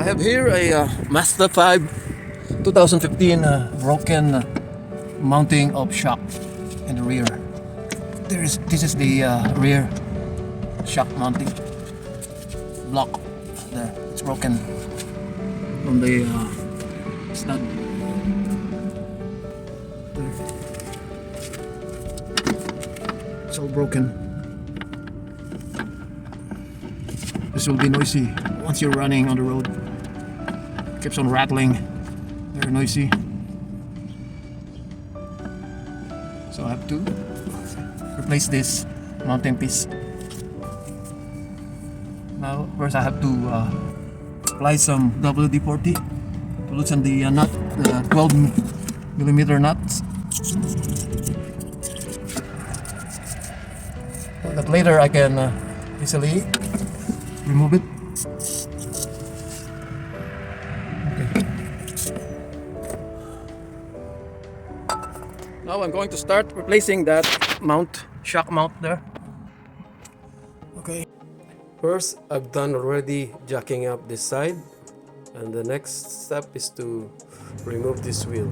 have here a Mazda5 2015 broken mounting of shock in the rear. This is the rear shock mounting block there. It's broken from the stud. There. It's all broken. This will be noisy once you're running on the road. It keeps on rattling. Very noisy. So I have to replace this mounting piece. Now first I have to apply some WD-40 to loosen the nut, the 12mm nuts. So that later I can easily remove it. Okay. Now I'm going to start replacing that shock mount there. Okay. First, I've done already jacking up this side, and the next step is to remove this wheel.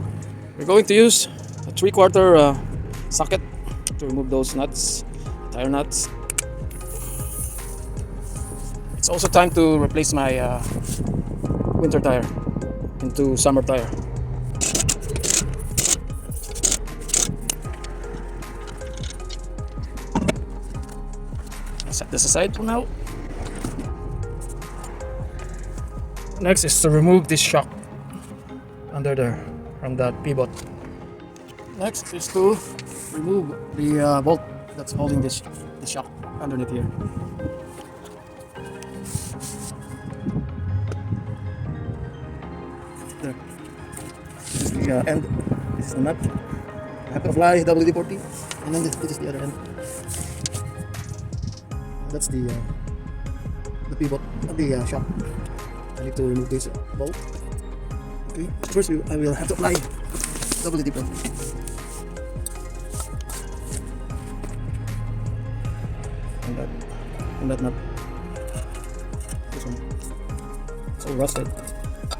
We're going to use a 3/4 socket to remove those nuts, tire nuts. It's also time to replace my winter tire into summer tire. I'll set this aside for now. Next is to remove this shock under there from that pivot. Next is to remove the bolt that's holding the shock underneath here. There. This is the end. This is the nut. I have to apply WD-40, and then this is the other end. That's the pivot of the shock. I need to remove this bolt. Okay. First, I will have to apply WD-40. And that nut. This one. It's all rusted.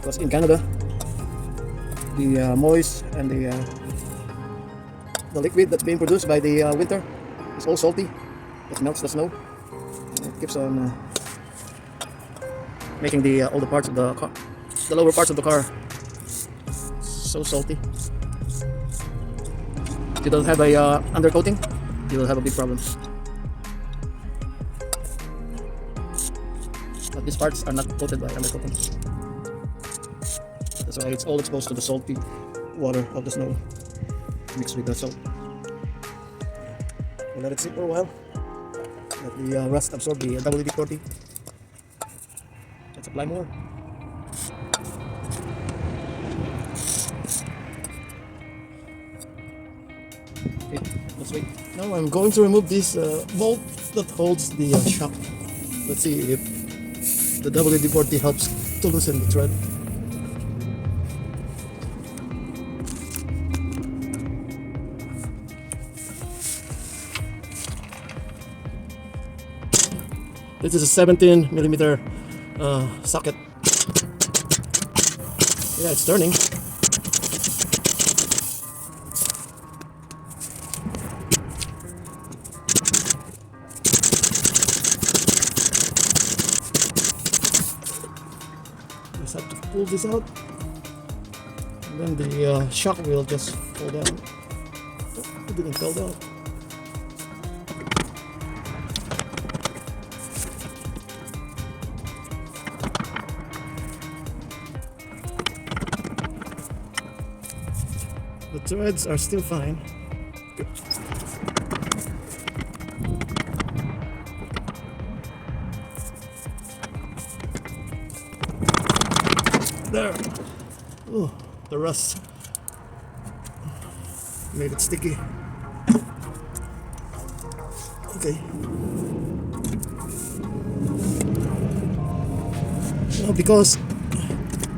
Because in Canada, the moist and the liquid that's being produced by the winter is all salty. It melts the snow. And it keeps on making all the parts of the car, the lower parts of the car, so salty. If you don't have a undercoating, you will have a big problem. But these parts are not coated by undercoating. That's why it's all exposed to the salty water of the snow mixed with the salt. We'll let it sit for a while. Let the rust absorb the WD-40. Let's apply more. Okay, let's wait. Now I'm going to remove this bolt that holds the shock. Let's see if the WD-40 helps to loosen the thread. This is a 17mm socket. Yeah, it's turning. Just have to pull this out, and then the shock will just fall down. Oh, it didn't fall down. The threads are still fine. Good. There. Oh, the rust made it sticky. Okay. Now because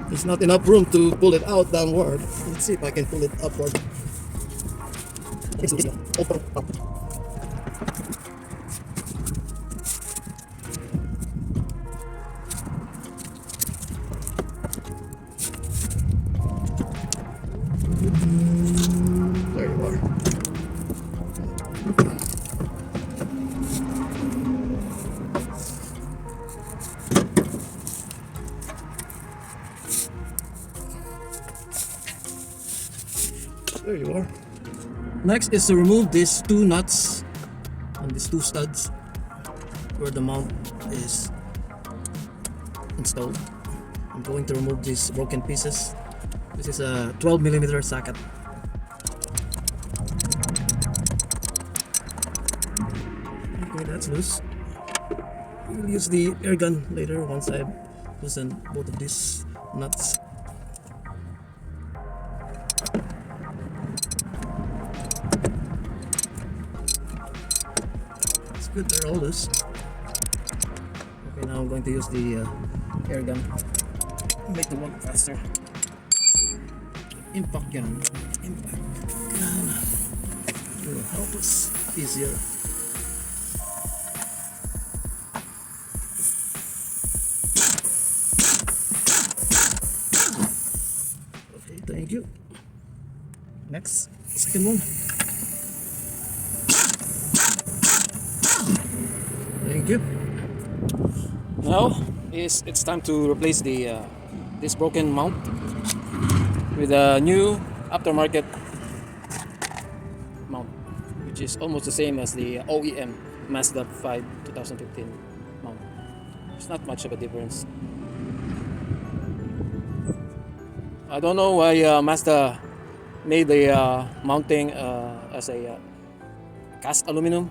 there's not enough room to pull it out downward, let's see if I can pull it upward. Next is to remove these two nuts and these two studs where the mount is installed. I'm going to remove these broken pieces. This is a 12mm socket. Okay, that's loose. We'll use the air gun later once I've loosened both of these nuts. It's good, they're all loose. Okay, now I'm going to use the air gun. Make the work faster. Impact gun. Impact gun. Will help us easier. Okay, thank you. Next, second one. Thank you. Now it's time to replace the this broken mount with a new aftermarket mount, which is almost the same as the OEM Mazda5 2015 mount. It's not much of a difference. I don't know why Mazda made the mounting as a cast aluminum.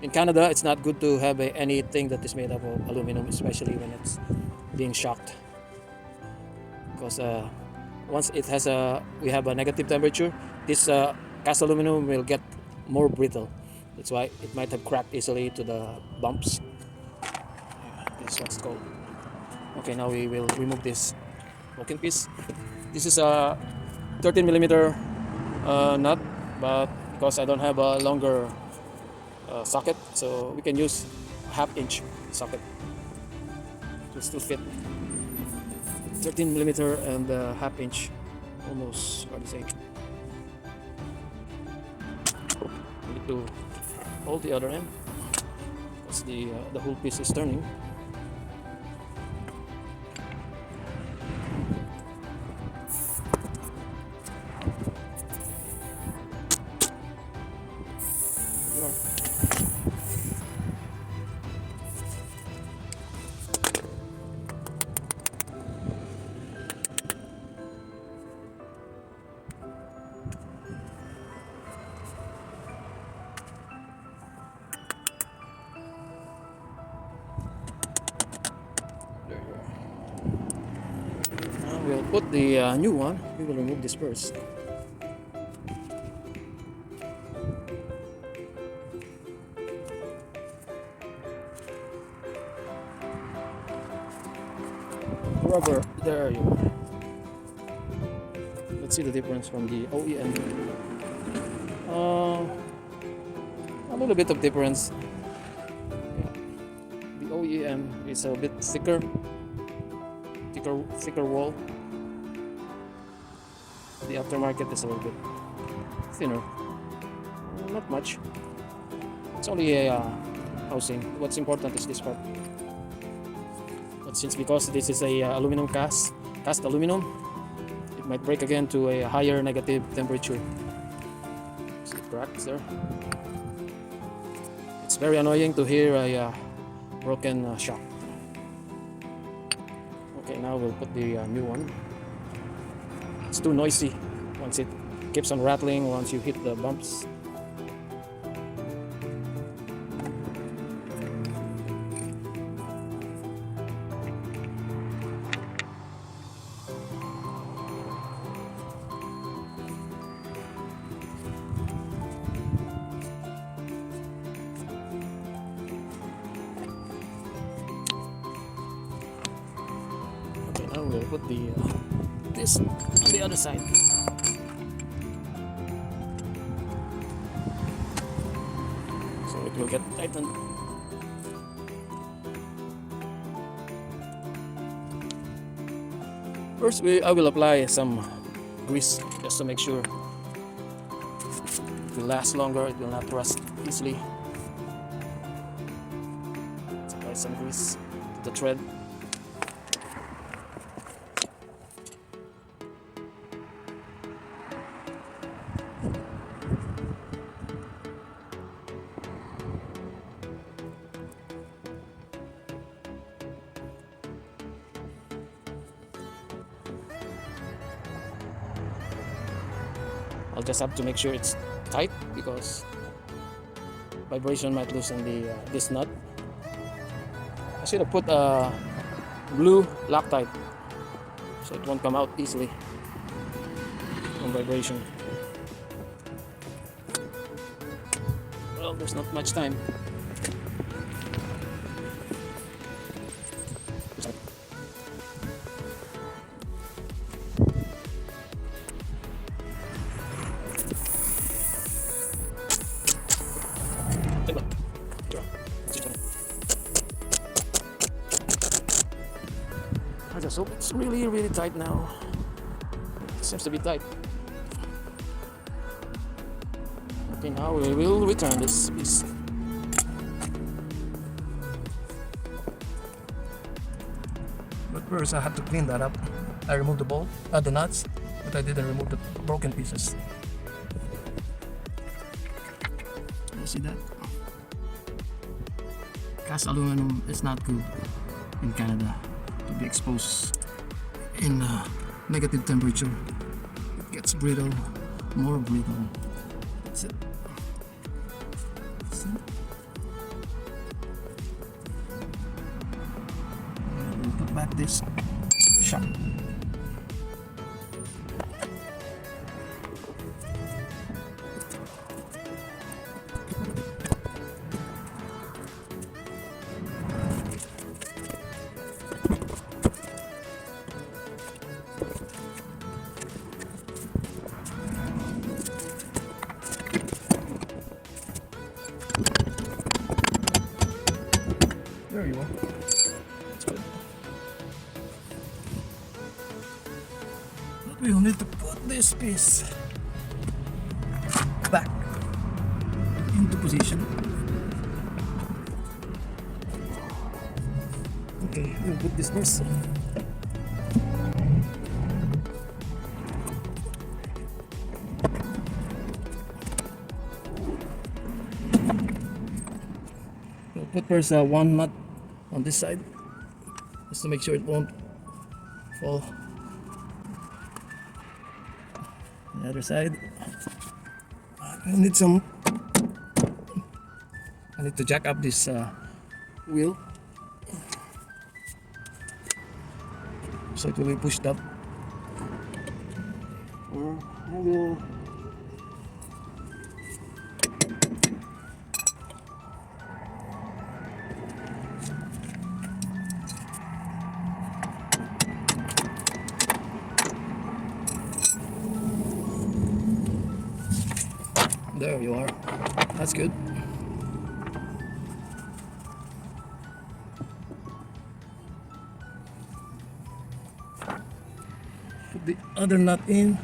In Canada, it's not good to have anything that is made up of aluminum, especially when it's being shocked. Because once it has we have a negative temperature, this cast aluminum will get more brittle. That's why it might have cracked easily to the bumps. This is what's called. Okay, now we will remove this broken piece. This is a 13mm nut, but because I don't have a longer socket, so we can use a 1/2-inch socket to still fit 13mm and 1/2-inch, almost, what do you say, we need to hold the other end because the whole piece is turning. We'll put the new one. We will remove this first. Rubber, there you are. Let's see the difference from the OEM. A little bit of difference. The OEM is a bit thicker wall. The aftermarket is a little bit thinner. Not much. It's only a housing. What's important is this part. But since because this is a aluminum cast aluminum, it might break again to a higher negative temperature. See cracks there. It's very annoying to hear a broken shock. Okay, now we'll put the new one. It's too noisy once it keeps on rattling once you hit the bumps. Okay, now we'll put this on the other side. So it will get tightened. First, I will apply some grease just to make sure it will last longer, it will not rust easily. Let's apply some grease to the thread. I'll just have to make sure it's tight because vibration might loosen this nut. I should have put a blue Loctite so it won't come out easily from vibration. Well, there's not much time. I just hope it's really, really tight now. It seems to be tight. Okay, now we will return this piece. But first I had to clean that up. I removed the bolt, the nuts, but I didn't remove the broken pieces. You see that? Cast aluminum is not good in Canada to be exposed in negative temperature. It gets brittle, more brittle. That's it. See? We'll put back this shock. There you are. That's good. But we'll need to put this piece back into position. Okay, we'll put this first. We'll put first one nut on this side just to make sure it won't fall. The other side, I need to jack up this wheel so it will be pushed up. Or I will there you are. That's good. Put the other nut in.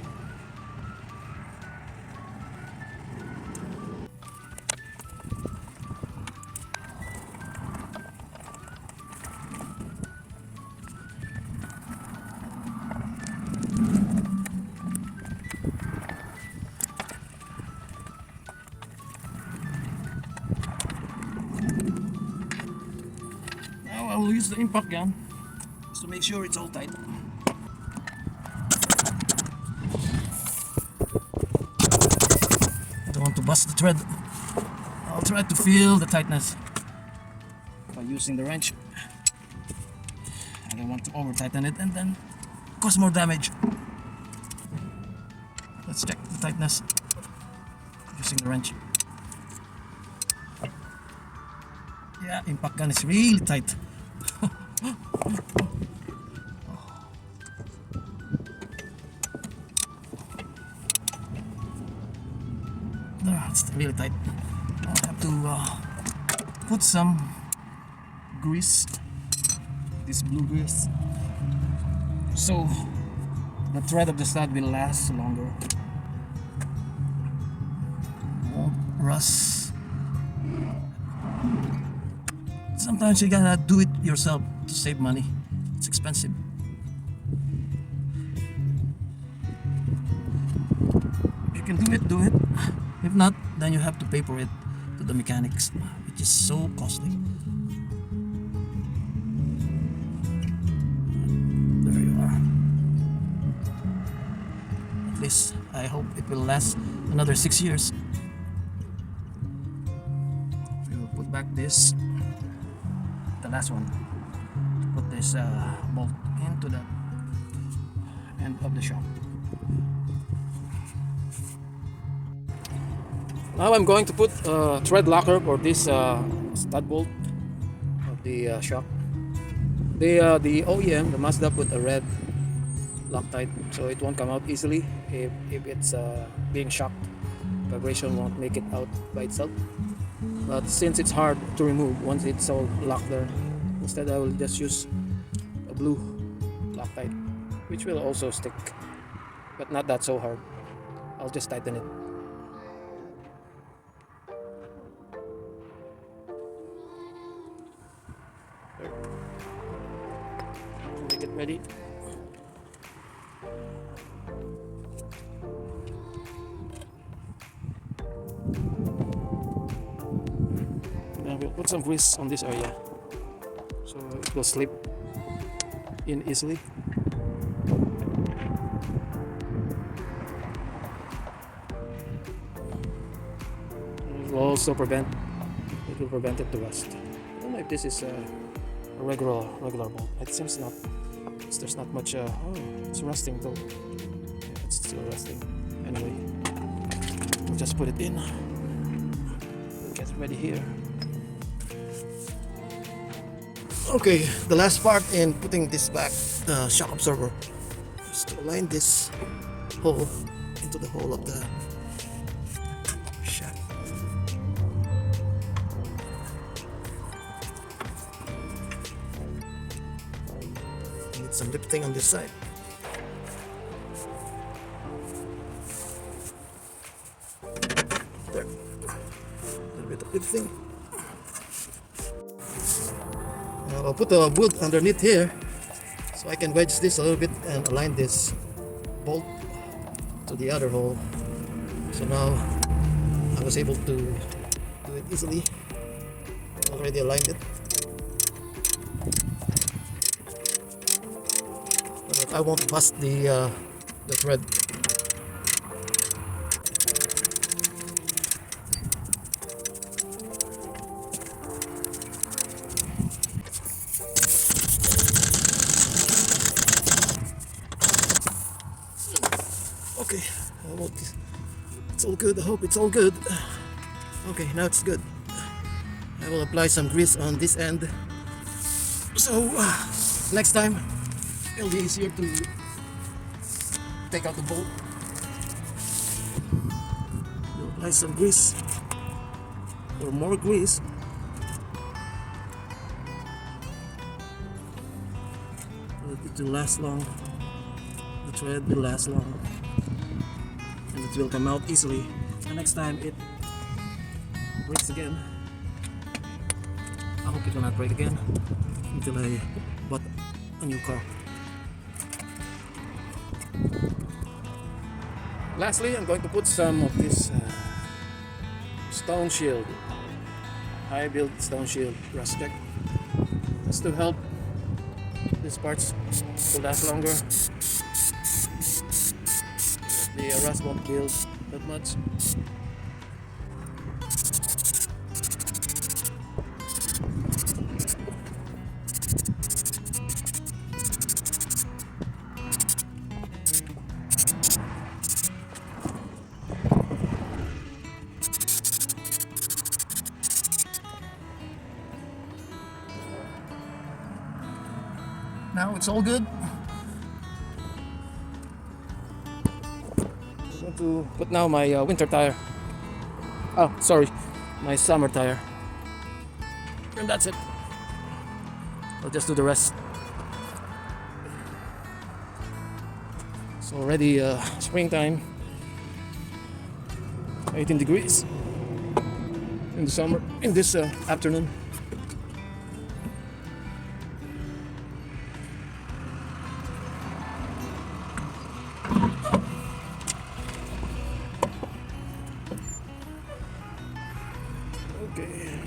Now I will use the impact gun just to make sure it's all tight. I don't want to bust the thread. I'll try to feel the tightness by using the wrench. I don't want to over tighten it and then cause more damage. Let's check the tightness using the wrench. Yeah, impact gun is really tight. It's really tight. I'll have to put some grease, this blue grease, so the thread of the stud will last longer, won't rust. Sometimes you gotta do it yourself to save money. It's expensive. If you can do it, do it. If not, then you have to pay for it to the mechanics, which is so costly. There you are. At this. I hope it will last another 6 years. We will put back this, the last one, to put this bolt into the end of the shock. Now I'm going to put thread locker for this stud bolt of the shock. The OEM, the Mazda, put a red Loctite, so it won't come out easily if it's being shocked. Vibration won't make it out by itself. But since it's hard to remove once it's all locked there, instead I will just use a blue Loctite, which will also stick, but not that so hard. I'll just tighten it. Make it ready. Then we'll put some grease on this area so it will slip in easily. It will also prevent it to rust. I don't know if this is a regular bolt. It seems not. There's not much. Oh, it's rusting though. Yeah, it's still rusting. Anyway, we'll just put it in. We'll get ready here. Okay, the last part in putting this back, the shock absorber, is to align this hole into the hole of the shaft. Need some lifting on this side. There, a little bit of lifting. Now I'll put the wood underneath here so I can wedge this a little bit and align this bolt to the other hole. So now I was able to do it easily. Already aligned it. But I won't bust the thread. Okay, it's all good. I hope it's all good. Okay, now it's good. I will apply some grease on this end. So next time it'll be easier to take out the bolt. We'll apply some grease or more grease. It will last long. The thread will last long and it will come out easily. The next time it breaks again, I hope it will not break again until I bought a new car. Lastly, I'm going to put some of this stone shield, high build stone shield rust check, just to help these parts to last longer. The rust won't build that much. Now it's all good. I'm going to put now my winter tire. Oh, sorry, my summer tire. And that's it. I'll just do the rest. It's already springtime. 18 degrees in the summer, in this afternoon. Okay.